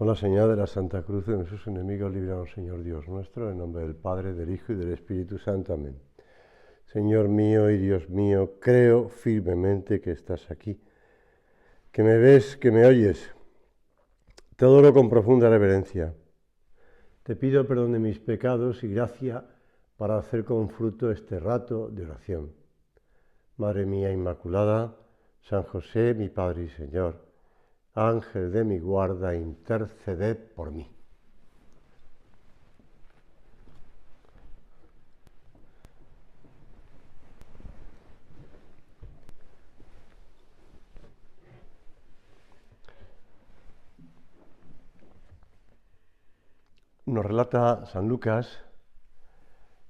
Con la señal de la Santa Cruz de nuestros enemigos, líbranos, Señor Dios nuestro, en nombre del Padre, del Hijo y del Espíritu Santo. Amén. Señor mío y Dios mío, creo firmemente que estás aquí, que me ves, que me oyes. Te adoro con profunda reverencia. Te pido perdón de mis pecados y gracia para hacer con fruto este rato de oración. Madre mía Inmaculada, San José, mi Padre y Señor, Ángel de mi guarda, interceded por mí. Nos relata San Lucas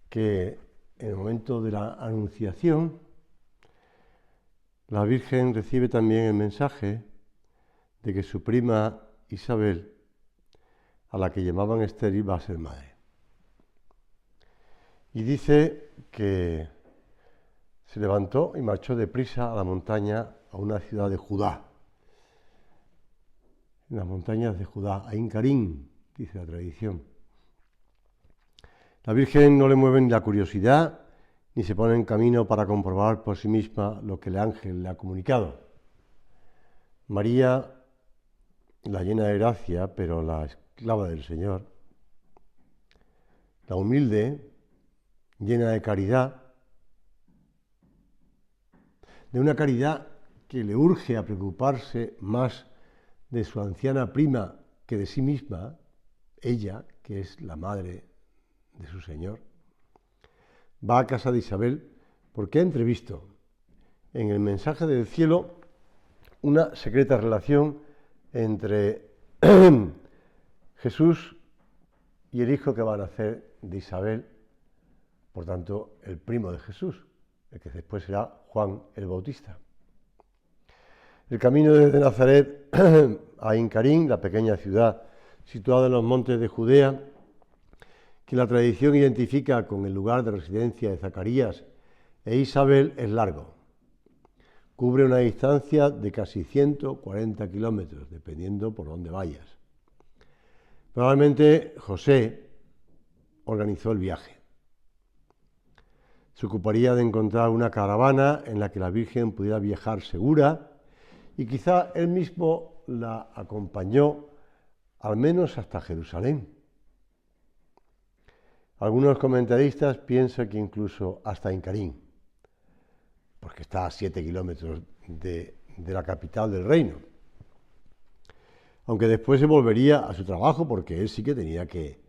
que en el momento de la Anunciación, la Virgen recibe también el mensaje de que su prima Isabel, a la que llamaban estéril, va a ser madre. Y dice que se levantó y marchó deprisa a la montaña, a una ciudad de Judá. En las montañas de Judá, a Incarín, dice la tradición. La Virgen no le mueve ni la curiosidad, ni se pone en camino para comprobar por sí misma lo que el ángel le ha comunicado. María, la llena de gracia, pero la esclava del Señor, la humilde, llena de caridad, de una caridad que le urge a preocuparse más de su anciana prima que de sí misma, ella, que es la madre de su Señor, va a casa de Isabel porque ha entrevisto en el mensaje del cielo una secreta relación entre Jesús y el hijo que va a nacer de Isabel, por tanto, el primo de Jesús, el que después será Juan el Bautista. El camino desde Nazaret a Incarín, la pequeña ciudad situada en los montes de Judea, que la tradición identifica con el lugar de residencia de Zacarías e Isabel, es largo. Cubre una distancia de casi 140 kilómetros, dependiendo por dónde vayas. Probablemente José organizó el viaje. Se ocuparía de encontrar una caravana en la que la Virgen pudiera viajar segura y quizá él mismo la acompañó al menos hasta Jerusalén. Algunos comentaristas piensan que incluso hasta Incarín, porque está a 7 kilómetros de la capital del reino. Aunque después se volvería a su trabajo, porque él sí que tenía que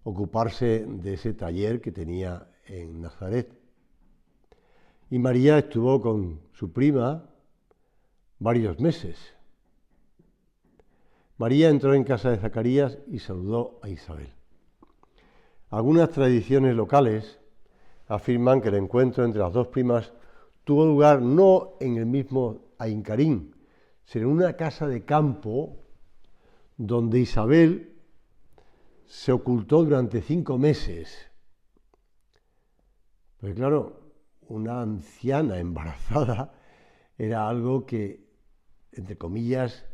ocuparse de ese taller que tenía en Nazaret. Y María estuvo con su prima varios meses. María entró en casa de Zacarías y saludó a Isabel. Algunas tradiciones locales afirman que el encuentro entre las dos primas tuvo lugar no en el mismo Incarín, sino en una casa de campo donde Isabel se ocultó durante 5 meses. Pues claro, una anciana embarazada era algo que, entre comillas,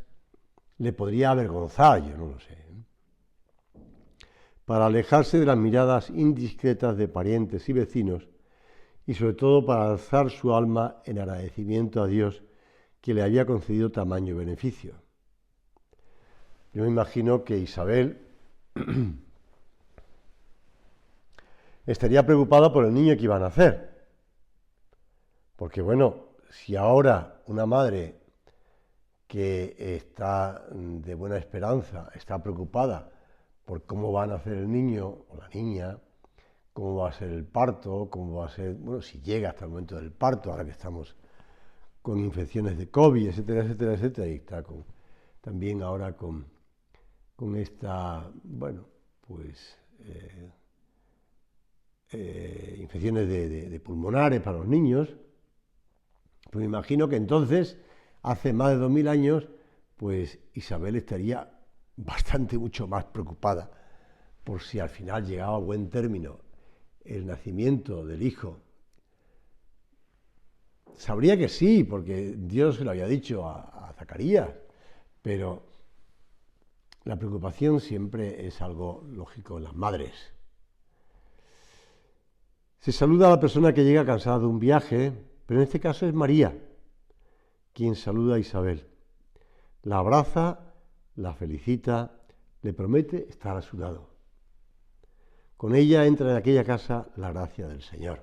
le podría avergonzar, yo no lo sé. Para alejarse de las miradas indiscretas de parientes y vecinos, y sobre todo para alzar su alma en agradecimiento a Dios que le había concedido tamaño beneficio. Yo me imagino que Isabel estaría preocupada por el niño que iba a nacer, porque bueno, si ahora una madre que está de buena esperanza está preocupada por cómo va a nacer el niño o la niña, cómo va a ser el parto, cómo va a ser, bueno, si llega hasta el momento del parto, ahora que estamos con infecciones de COVID, etcétera, etcétera, etcétera, y está también ahora con esta, bueno, pues infecciones de pulmonares para los niños, pues me imagino que entonces, hace más de 2000 años, pues Isabel estaría mucho más preocupada por si al final llegaba a buen término el nacimiento del hijo. Sabría que sí, porque Dios se lo había dicho a Zacarías, pero La preocupación siempre es algo lógico en las madres. Se saluda a la persona que llega cansada de un viaje, pero en este caso es María quien saluda a Isabel. La abraza, la felicita, le promete estar a su lado. Con ella entra en aquella casa la gracia del Señor,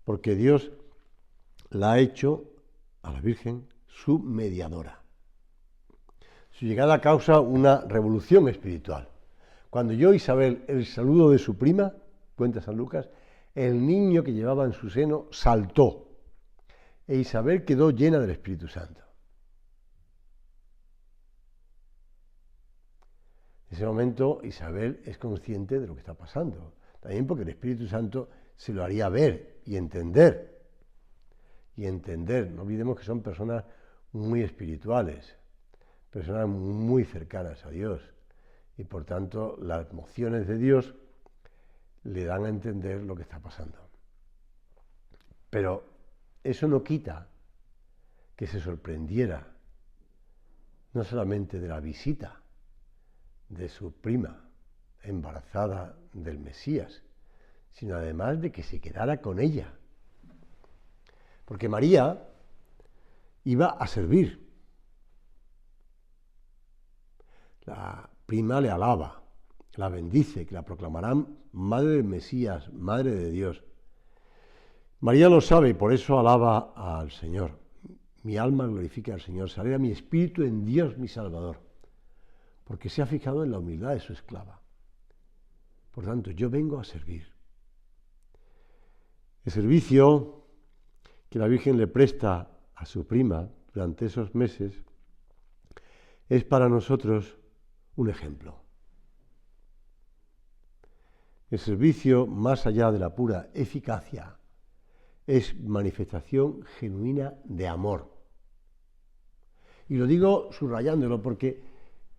porque Dios la ha hecho a la Virgen su mediadora. Su llegada causa una revolución espiritual. Cuando oyó Isabel el saludo de su prima, cuenta San Lucas, el niño que llevaba en su seno saltó e Isabel quedó llena del Espíritu Santo. En ese momento Isabel es consciente de lo que está pasando, también porque el Espíritu Santo se lo haría ver y entender. No olvidemos que son personas muy espirituales, personas muy cercanas a Dios, y por tanto las emociones de Dios le dan a entender lo que está pasando. Pero eso no quita que se sorprendiera no solamente de la visita de su prima embarazada del Mesías, sino además de que se quedara con ella. Porque María iba a servir. La prima le alaba, la bendice, que la proclamarán Madre del Mesías, Madre de Dios. María lo sabe y por eso alaba al Señor. Mi alma glorifica al Señor, se alegra mi espíritu en Dios mi Salvador, porque se ha fijado en la humildad de su esclava. Por tanto, yo vengo a servir. El servicio que la Virgen le presta a su prima durante esos meses es para nosotros un ejemplo. El servicio, más allá de la pura eficacia, es manifestación genuina de amor. Y lo digo subrayándolo porque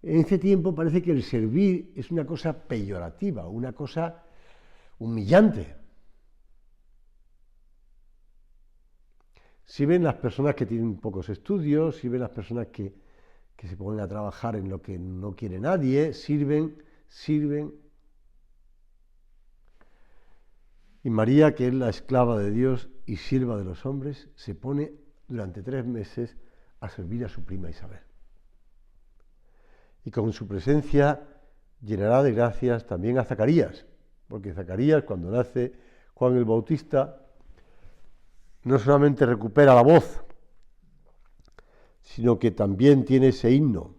en este tiempo parece que el servir es una cosa peyorativa, una cosa humillante. Si ven las personas que tienen pocos estudios, si ven las personas que se ponen a trabajar en lo que no quiere nadie, sirven. Y María, que es la esclava de Dios y sierva de los hombres, se pone durante 3 meses a servir a su prima Isabel. Y con su presencia llenará de gracias también a Zacarías, porque Zacarías, cuando nace Juan el Bautista, no solamente recupera la voz, sino que también tiene ese himno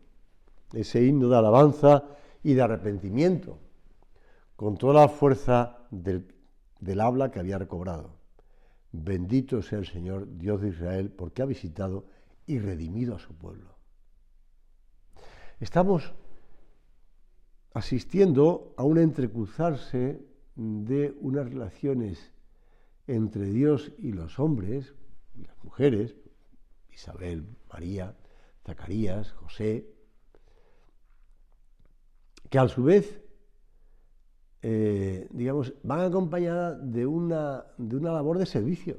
de alabanza y de arrepentimiento, con toda la fuerza del habla que había recobrado. Bendito sea el Señor, Dios de Israel, porque ha visitado y redimido a su pueblo. Estamos asistiendo a un entrecruzarse de unas relaciones entre Dios y los hombres, y las mujeres, Isabel, María, Zacarías, José, que a su vez van acompañadas de una labor de servicio.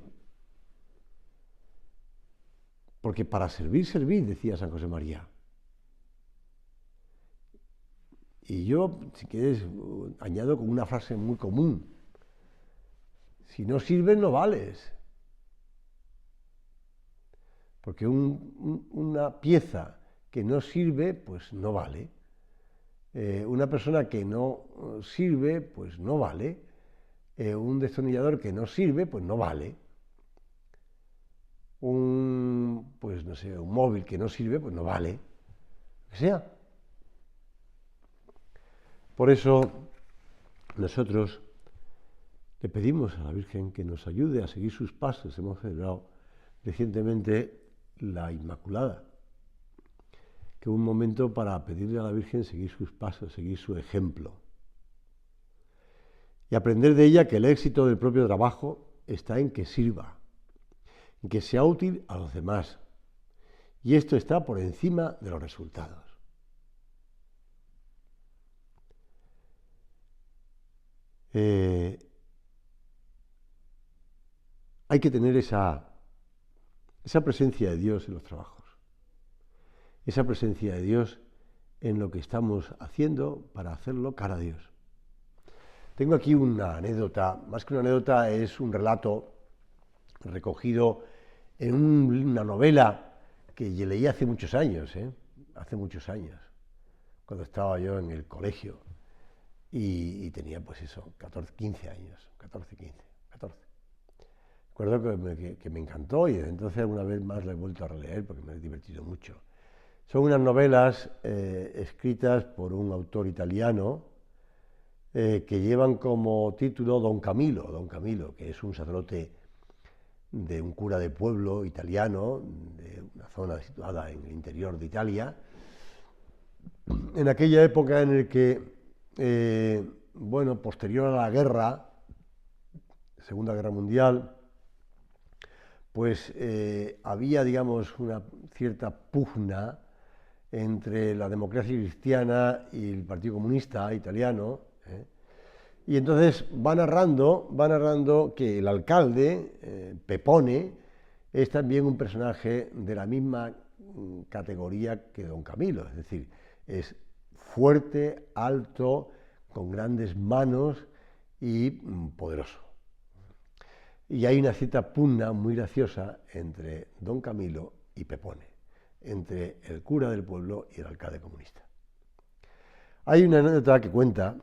Porque para servir, decía San José María. Y yo, si quieres, añado como una frase muy común. Si no sirves, no vales. Porque una pieza que no sirve, pues no vale. Una persona que no sirve, pues no vale. Un destornillador que no sirve, pues no vale. Un móvil que no sirve, pues no vale. Lo que sea. Por eso nosotros le pedimos a la Virgen que nos ayude a seguir sus pasos. Hemos celebrado recientemente la Inmaculada, que un momento para pedirle a la Virgen seguir sus pasos, seguir su ejemplo. Y aprender de ella que el éxito del propio trabajo está en que sirva, en que sea útil a los demás. Y esto está por encima de los resultados. Hay que tener esa presencia de Dios en los trabajos, esa presencia de Dios en lo que estamos haciendo para hacerlo cara a Dios. Tengo aquí una anécdota, más que una anécdota es un relato recogido en una novela que leí hace muchos años, cuando estaba yo en el colegio y tenía pues eso, 15 años. Recuerdo que me encantó y desde entonces alguna vez más la he vuelto a releer porque me he divertido mucho. Son unas novelas escritas por un autor italiano que llevan como título Don Camilo, que es un sacerdote de un cura de pueblo italiano, de una zona situada en el interior de Italia, en aquella época en la que, posterior a la guerra, Segunda Guerra Mundial, pues había, digamos, una cierta pugna entre la democracia cristiana y el Partido Comunista italiano, y entonces va narrando que el alcalde, Pepone, es también un personaje de la misma categoría que Don Camilo, es decir, es fuerte, alto, con grandes manos y poderoso. Y hay una cierta pugna muy graciosa entre Don Camilo y Pepone, entre el cura del pueblo y el alcalde comunista. Hay una anécdota que cuenta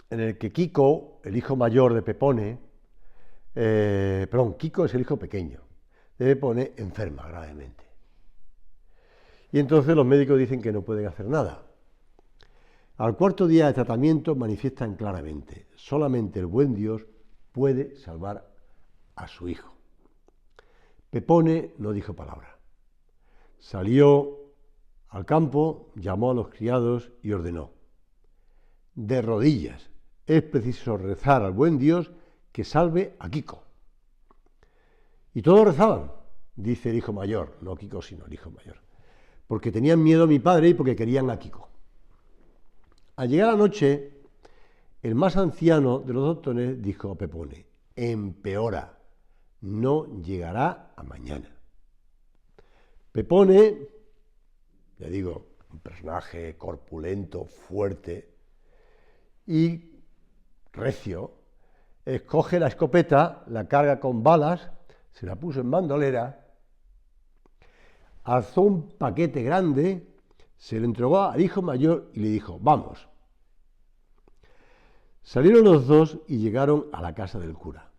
en el que Kiko, el hijo mayor de Pepone, Kiko es el hijo pequeño de Pepone, enferma gravemente. Y entonces los médicos dicen que no pueden hacer nada. Al cuarto día de tratamiento manifiestan claramente, solamente el buen Dios puede salvar a su hijo. Pepone no dijo palabra. Salió al campo, llamó a los criados y ordenó: de rodillas, es preciso rezar al buen Dios que salve a Kiko. Y todos rezaban, dice el hijo mayor, no Kiko sino el hijo mayor, porque tenían miedo a mi padre y porque querían a Kiko. Al llegar la noche, el más anciano de los doctores dijo a Pepone: empeora, no llegará a mañana. Pepone, ya digo, un personaje corpulento, fuerte y recio, escoge la escopeta, la carga con balas, se la puso en bandolera, alzó un paquete grande, se lo entregó al hijo mayor y le dijo: vamos. Salieron los dos y llegaron a la casa del cura.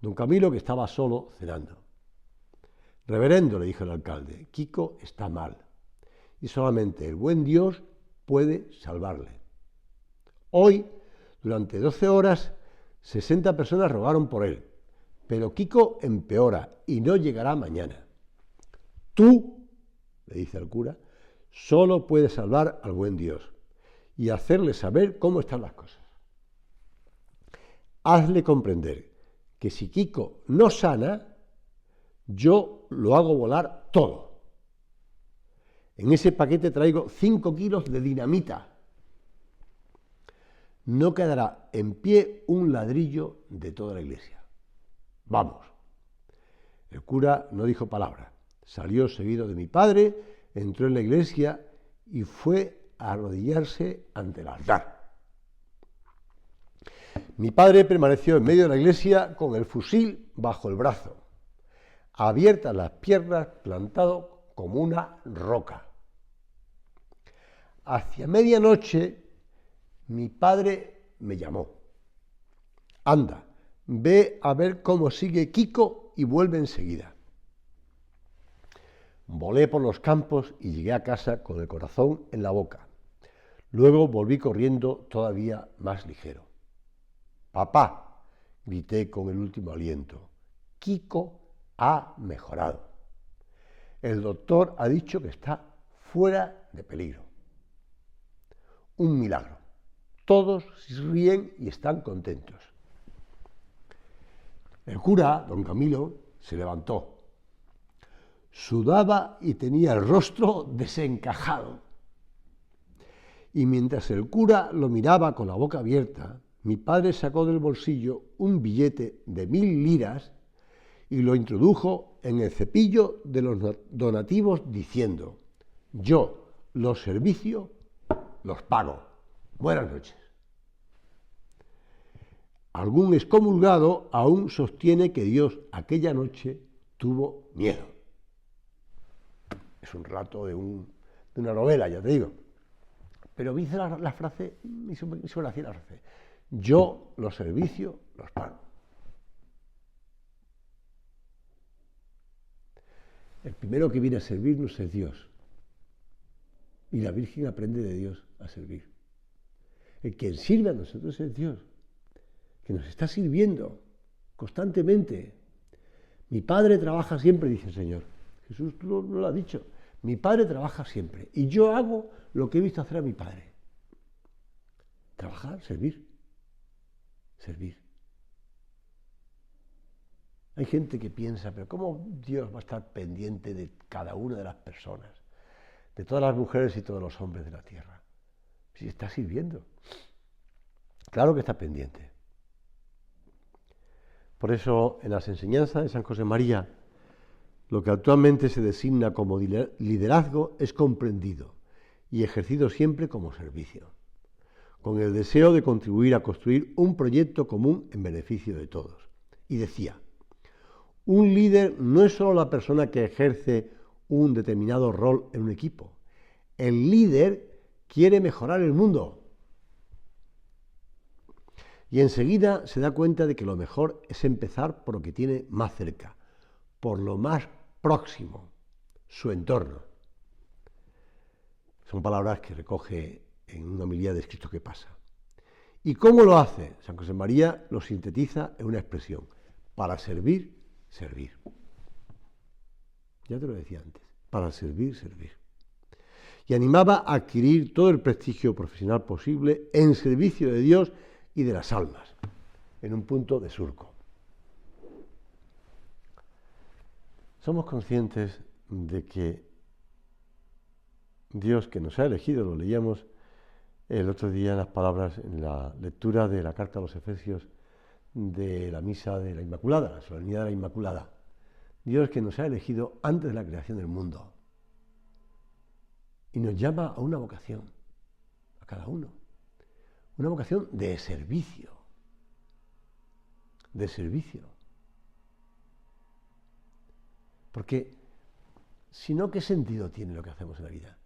Don Camilo, que estaba solo, cenando. Reverendo, le dijo el alcalde, Kiko está mal y solamente el buen Dios puede salvarle. Hoy, durante 12 horas, 60 personas rogaron por él, pero Kiko empeora y no llegará mañana. Tú, le dice al cura, solo puedes salvar al buen Dios y hacerle saber cómo están las cosas. Hazle comprender que si Kiko no sana, yo lo hago volar todo. En ese paquete traigo 5 kilos de dinamita. No quedará en pie un ladrillo de toda la iglesia. Vamos. El cura no dijo palabra. Salió seguido de mi padre, entró en la iglesia y fue a arrodillarse ante el altar. Mi padre permaneció en medio de la iglesia con el fusil bajo el brazo, abiertas las piernas, plantado como una roca. Hacia medianoche, mi padre me llamó. Anda, ve a ver cómo sigue Kiko y vuelve enseguida. Volé por los campos y llegué a casa con el corazón en la boca. Luego volví corriendo todavía más ligero. Papá, grité con el último aliento, Kiko ha mejorado. El doctor ha dicho que está fuera de peligro. Un milagro. Todos ríen y están contentos. El cura, don Camilo, se levantó. Sudaba y tenía el rostro desencajado. Y mientras el cura lo miraba con la boca abierta, mi padre sacó del bolsillo un billete de 1000 liras y lo introdujo en el cepillo de los donativos diciendo: yo, los servicio, los pago. Buenas noches. Algún excomulgado aún sostiene que Dios aquella noche tuvo miedo. Es un relato de una novela, ya te digo. Pero me hizo la frase, me hizo gracia la frase. Yo los servicio, los pago. El primero que viene a servirnos es Dios. Y la Virgen aprende de Dios a servir. El que sirve a nosotros es Dios, que nos está sirviendo constantemente. Mi Padre trabaja siempre, dice el Señor. Jesús no lo ha dicho. Mi Padre trabaja siempre. Y yo hago lo que he visto hacer a mi Padre. Trabajar, servir. Servir. Hay gente que piensa, pero ¿cómo Dios va a estar pendiente de cada una de las personas? De todas las mujeres y todos los hombres de la tierra. Si está sirviendo. Claro que está pendiente. Por eso, en las enseñanzas de San José María, lo que actualmente se designa como liderazgo es comprendido y ejercido siempre como servicio, con el deseo de contribuir a construir un proyecto común en beneficio de todos. Y decía, un líder no es solo la persona que ejerce un determinado rol en un equipo. El líder quiere mejorar el mundo. Y enseguida se da cuenta de que lo mejor es empezar por lo que tiene más cerca, por lo más próximo, su entorno. Son palabras que recoge en una homilía de Cristo que pasa. ¿Y cómo lo hace? San José María lo sintetiza en una expresión: para servir, servir. Ya te lo decía antes, para servir, servir. Y animaba a adquirir todo el prestigio profesional posible en servicio de Dios y de las almas, en un punto de surco. Somos conscientes de que Dios, que nos ha elegido, lo leíamos el otro día en las palabras, en la lectura de la carta a los Efesios de la misa de la Inmaculada, la solemnidad de la Inmaculada. Dios que nos ha elegido antes de la creación del mundo y nos llama a una vocación, a cada uno, una vocación de servicio, de servicio. Porque si no, ¿qué sentido tiene lo que hacemos en la vida?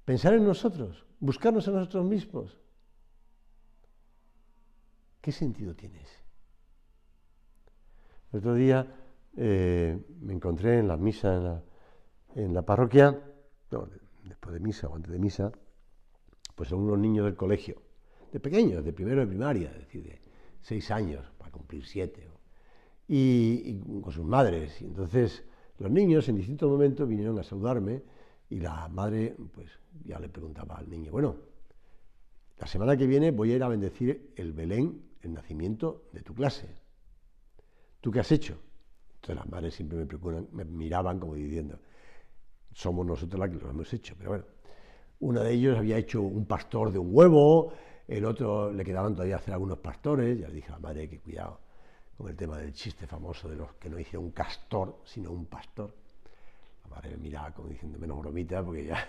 Pensar en nosotros, buscarnos a nosotros mismos. ¿Qué sentido tiene ese? El otro día me encontré en la misa en la parroquia, no, después de misa o antes de misa, pues son unos niños del colegio, de pequeños, de primero de primaria, es decir, de 6 años, para cumplir 7, y con sus madres. Y entonces los niños en distintos momentos vinieron a saludarme y la madre pues ya le preguntaba al niño, bueno, la semana que viene voy a ir a bendecir el Belén, el nacimiento de tu clase. ¿Tú qué has hecho? Entonces las madres siempre me miraban como diciendo, somos nosotros las que lo hemos hecho. Pero bueno, uno de ellos había hecho un pastor de un huevo, el otro le quedaban todavía hacer algunos pastores. Ya le dije a la madre que cuidado con el tema del chiste famoso de los que no hicieron un castor, sino un pastor. La madre me miraba como diciendo, menos bromita, porque ya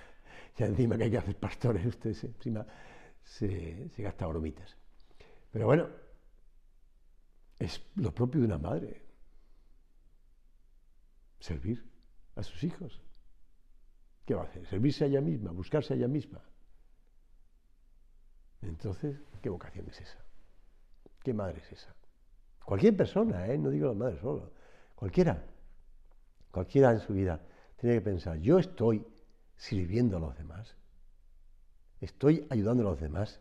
encima que hay que hacer pastores, usted encima se gasta bromitas. Pero bueno, es lo propio de una madre, servir a sus hijos. ¿Qué va a hacer? Servirse a ella misma, buscarse a ella misma. Entonces, ¿qué vocación es esa? ¿Qué madre es esa? Cualquier persona, no digo la madre solo, cualquiera en su vida tiene que pensar, yo estoy sirviendo a los demás, estoy ayudando a los demás.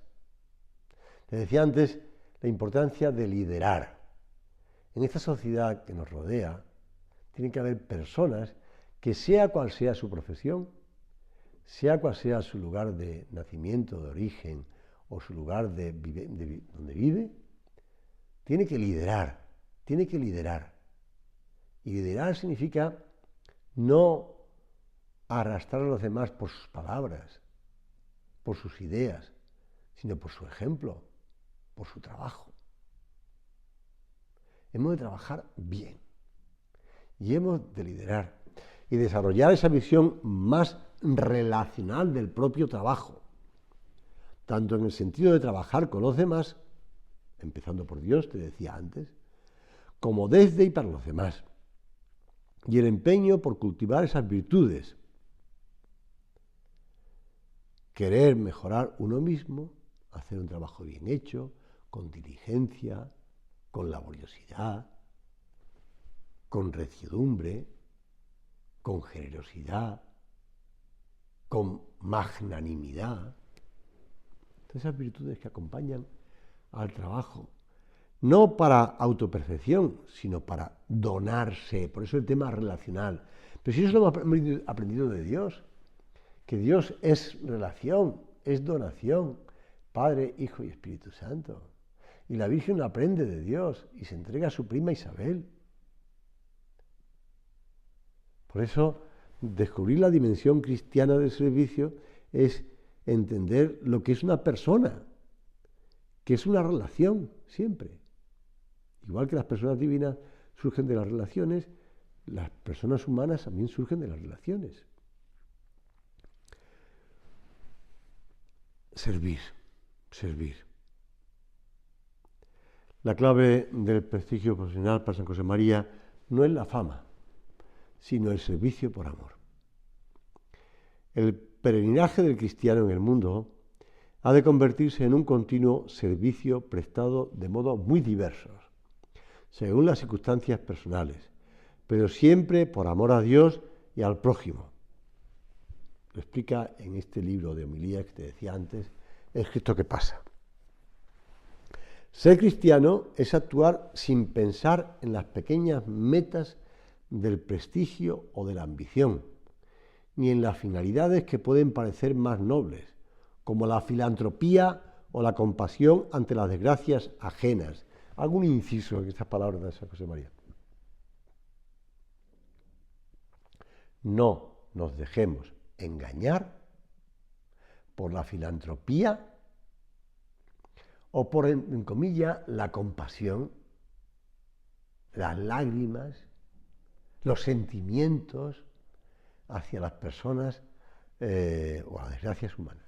Te decía antes la importancia de liderar. En esta sociedad que nos rodea, tiene que haber personas que sea cual sea su profesión, sea cual sea su lugar de nacimiento, de origen, o su lugar donde vive, tiene que liderar. Y liderar significa no arrastrar a los demás por sus palabras, por sus ideas, sino por su ejemplo, por su trabajo. Hemos de trabajar bien y hemos de liderar y desarrollar esa visión más relacional del propio trabajo, tanto en el sentido de trabajar con los demás, empezando por Dios, te decía antes, como desde y para los demás, y el empeño por cultivar esas virtudes, querer mejorar uno mismo, hacer un trabajo bien hecho, con diligencia, con laboriosidad, con reciedumbre, con generosidad, con magnanimidad. Todas esas virtudes que acompañan al trabajo, no para autoperfección, sino para donarse. Por eso el tema relacional. Pero si eso lo hemos aprendido de Dios, que Dios es relación, es donación, Padre, Hijo y Espíritu Santo. Y la Virgen aprende de Dios y se entrega a su prima Isabel. Por eso, descubrir la dimensión cristiana del servicio es entender lo que es una persona, que es una relación siempre. Igual que las personas divinas surgen de las relaciones, las personas humanas también surgen de las relaciones. Servir, servir. La clave del prestigio profesional para San José María no es la fama, sino el servicio por amor. El peregrinaje del cristiano en el mundo ha de convertirse en un continuo servicio prestado de modos muy diversos, según las circunstancias personales, pero siempre por amor a Dios y al prójimo. Lo explica en este libro de homilías que te decía antes, es esto que pasa. Ser cristiano es actuar sin pensar en las pequeñas metas del prestigio o de la ambición, ni en las finalidades que pueden parecer más nobles, como la filantropía o la compasión ante las desgracias ajenas. Algún inciso en estas palabras de San José María. No nos dejemos engañar por la filantropía o por, en comillas, la compasión, las lágrimas, los sentimientos hacia las personas o a las desgracias humanas.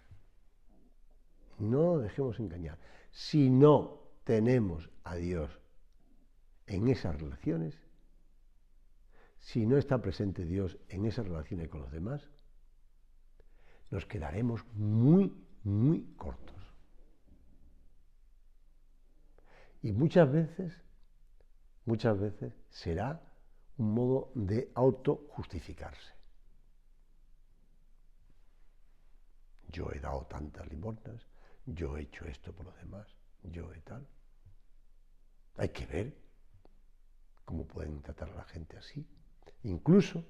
No nos dejemos engañar. Si no tenemos a Dios en esas relaciones, si no está presente Dios en esas relaciones con los demás, nos quedaremos muy, muy cortos. Y muchas veces será un modo de autojustificarse. Yo he dado tantas limosnas, yo he hecho esto por los demás, yo he tal. Hay que ver cómo pueden tratar a la gente así. Incluso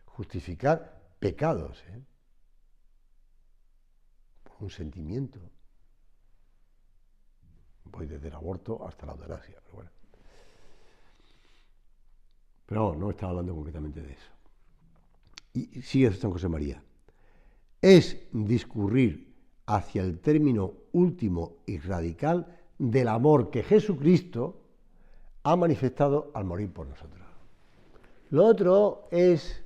justificar pecados, por un sentimiento. Voy desde el aborto hasta la eutanasia, pero bueno. Pero no estaba hablando concretamente de eso. Y sigue San José María. Es discurrir hacia el término último y radical del amor que Jesucristo ha manifestado al morir por nosotros. Lo otro es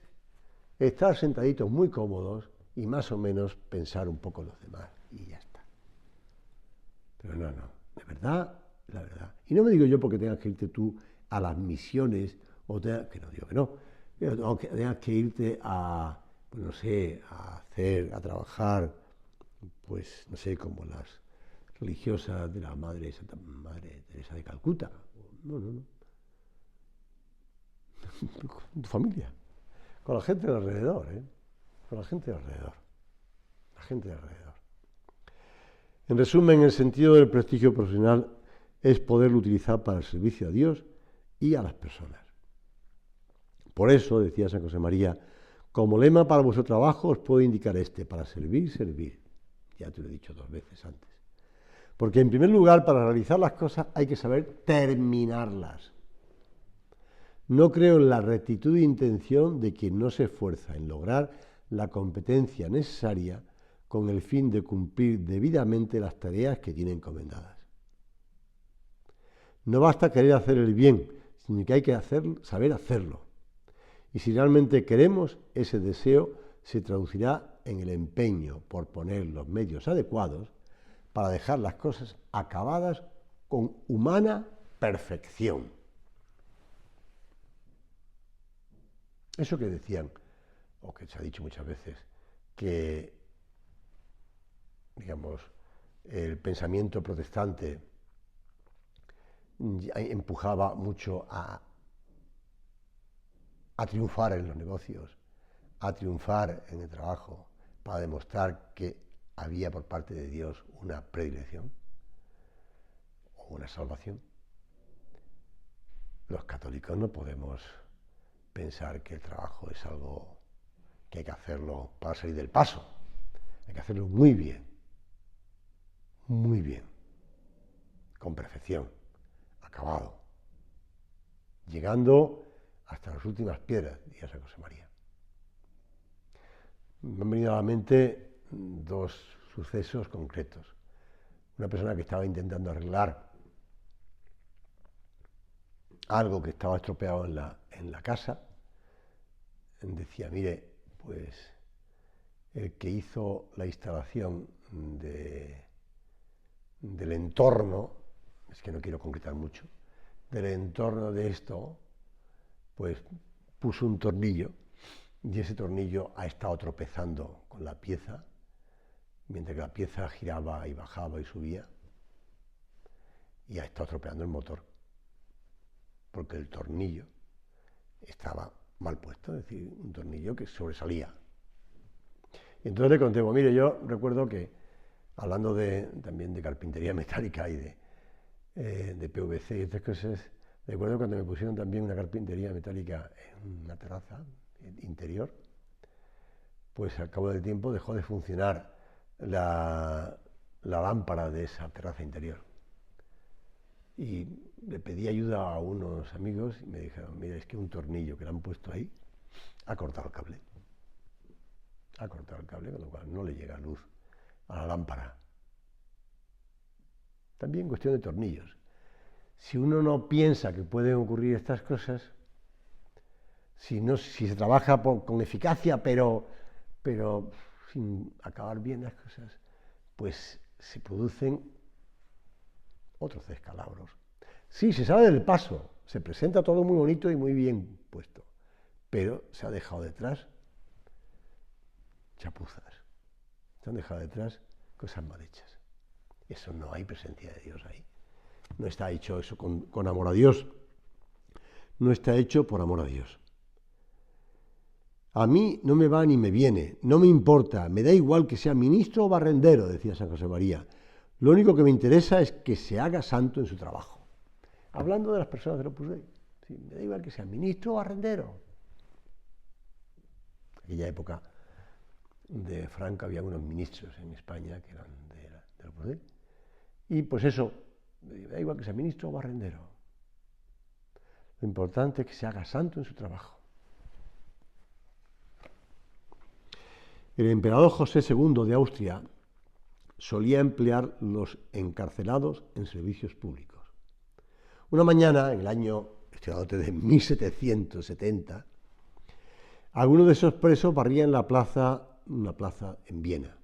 estar sentaditos muy cómodos y más o menos pensar un poco en los demás y ya está. Pero no, de verdad, la verdad. Y no me digo yo porque tengas que irte tú a las misiones, o que no digo que no, aunque tengas que irte a, pues no sé, a trabajar, pues no sé, como las religiosas de la Madre Teresa de Calcuta. No. Con tu familia, con la gente de alrededor, con la gente de alrededor. La gente de alrededor. En resumen, el sentido del prestigio profesional es poderlo utilizar para el servicio a Dios y a las personas. Por eso, decía San José María, como lema para vuestro trabajo os puedo indicar para servir, servir. Ya te lo he dicho 2 veces antes. Porque en primer lugar, para realizar las cosas hay que saber terminarlas. No creo en la rectitud de intención de quien no se esfuerza en lograr la competencia necesaria con el fin de cumplir debidamente las tareas que tiene encomendadas. No basta querer hacer el bien, sino que hay que saber hacerlo. Y si realmente queremos, ese deseo se traducirá en el empeño por poner los medios adecuados para dejar las cosas acabadas con humana perfección. Eso que decían, o que se ha dicho muchas veces, que, digamos, el pensamiento protestante empujaba mucho a triunfar en los negocios, a triunfar en el trabajo, para demostrar que había por parte de Dios una predilección o una salvación. Los católicos no podemos pensar que el trabajo es algo que hay que hacerlo para salir del paso. Hay que hacerlo muy bien, con perfección, acabado, llegando hasta las últimas piedras, decía San José María. Me han venido a la mente dos sucesos concretos. Una persona que estaba intentando arreglar algo que estaba estropeado en la casa, decía, mire, pues el que hizo la instalación del entorno, es que no quiero concretar mucho, del entorno de esto, pues puso un tornillo y ese tornillo ha estado tropezando con la pieza, mientras que la pieza giraba y bajaba y subía, y ha estado estropeando el motor, porque el tornillo estaba mal puesto, es decir, un tornillo que sobresalía. Y entonces le conté, pues mire, yo recuerdo que, hablando también de carpintería metálica y de PVC y estas cosas, recuerdo cuando me pusieron también una carpintería metálica en una terraza interior, pues al cabo del tiempo dejó de funcionar la lámpara de esa terraza interior. Y le pedí ayuda a unos amigos y me dijeron, mira, es que un tornillo que le han puesto ahí ha cortado el cable. Ha cortado el cable, con lo cual no le llega luz a la lámpara. También cuestión de tornillos. Si uno no piensa que pueden ocurrir estas cosas, si se trabaja con eficacia, pero sin acabar bien las cosas, pues se producen otros descalabros. Sí, se sale del paso, se presenta todo muy bonito y muy bien puesto, pero se ha dejado detrás chapuzas, se han dejado detrás cosas mal hechas. Eso no hay presencia de Dios ahí. No está hecho eso con amor a Dios. No está hecho por amor a Dios. A mí no me va ni me viene, no me importa, me da igual que sea ministro o barrendero, decía San José María. Lo único que me interesa es que se haga santo en su trabajo. Hablando de las personas del Opus Dei. Sí, me da igual que sea ministro o barrendero. En aquella época de Franco había unos ministros en España que eran del Opus Dei. Y pues eso, me da igual que sea ministro o barrendero. Lo importante es que se haga santo en su trabajo. El emperador José II de Austria solía emplear los encarcelados en servicios públicos. Una mañana, en el año, estoy hablando de 1770, algunos de esos presos barrían una plaza en Viena.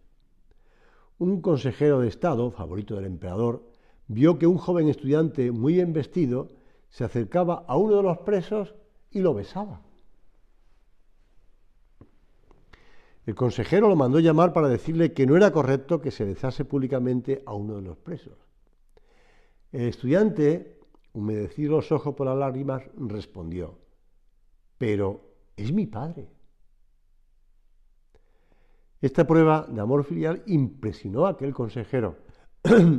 Un consejero de Estado, favorito del emperador, vio que un joven estudiante muy bien vestido se acercaba a uno de los presos y lo besaba. El consejero lo mandó llamar para decirle que no era correcto que se besase públicamente a uno de los presos. El estudiante, humedecido los ojos por las lágrimas, respondió, pero es mi padre. Esta prueba de amor filial impresionó a aquel consejero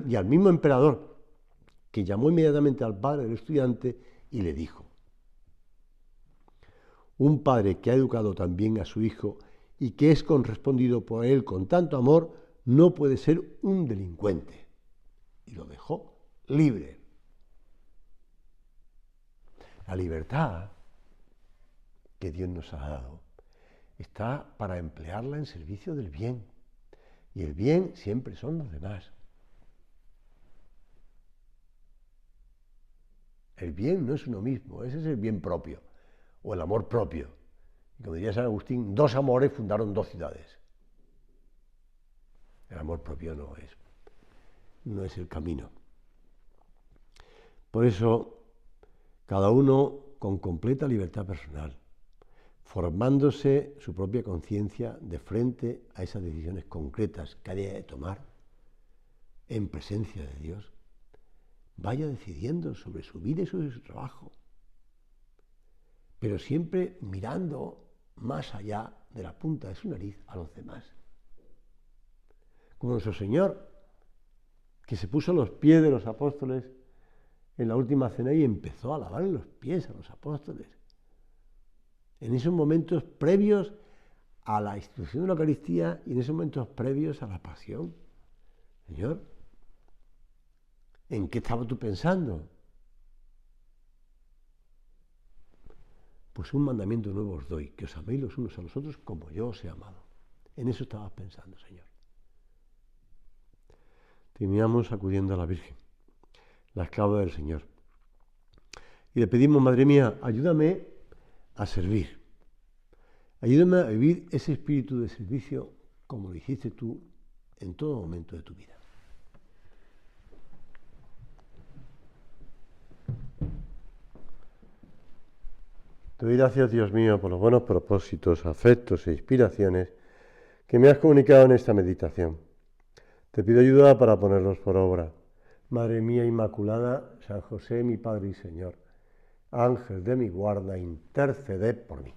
y al mismo emperador, que llamó inmediatamente al padre del estudiante y le dijo, un padre que ha educado tan bien a su hijo y que es correspondido por él con tanto amor, no puede ser un delincuente. Y lo dejó libre. La libertad que Dios nos ha dado está para emplearla en servicio del bien. Y el bien siempre son los demás. El bien no es uno mismo, ese es el bien propio, o el amor propio. Como diría San Agustín, 2 amores fundaron 2 ciudades. El amor propio no es el camino. Por eso, cada uno con completa libertad personal, formándose su propia conciencia de frente a esas decisiones concretas que haya de tomar en presencia de Dios, vaya decidiendo sobre su vida y sobre su trabajo, pero siempre mirando más allá de la punta de su nariz a los demás. Como nuestro Señor, que se puso a los pies de los apóstoles en la última cena y empezó a lavarle los pies a los apóstoles. En esos momentos previos a la institución de la Eucaristía y en esos momentos previos a la pasión. Señor, ¿en qué estabas tú pensando? Pues un mandamiento nuevo os doy, que os améis los unos a los otros como yo os he amado. En eso estabas pensando, Señor. Terminamos acudiendo a la Virgen, la esclava del Señor. Y le pedimos, Madre mía, ayúdame a servir. Ayúdame a vivir ese espíritu de servicio como lo hiciste tú en todo momento de tu vida. Te doy gracias, Dios mío, por los buenos propósitos, afectos e inspiraciones que me has comunicado en esta meditación. Te pido ayuda para ponerlos por obra. Madre mía Inmaculada, San José, mi Padre y Señor, Ángel de mi guarda, interceded por mí.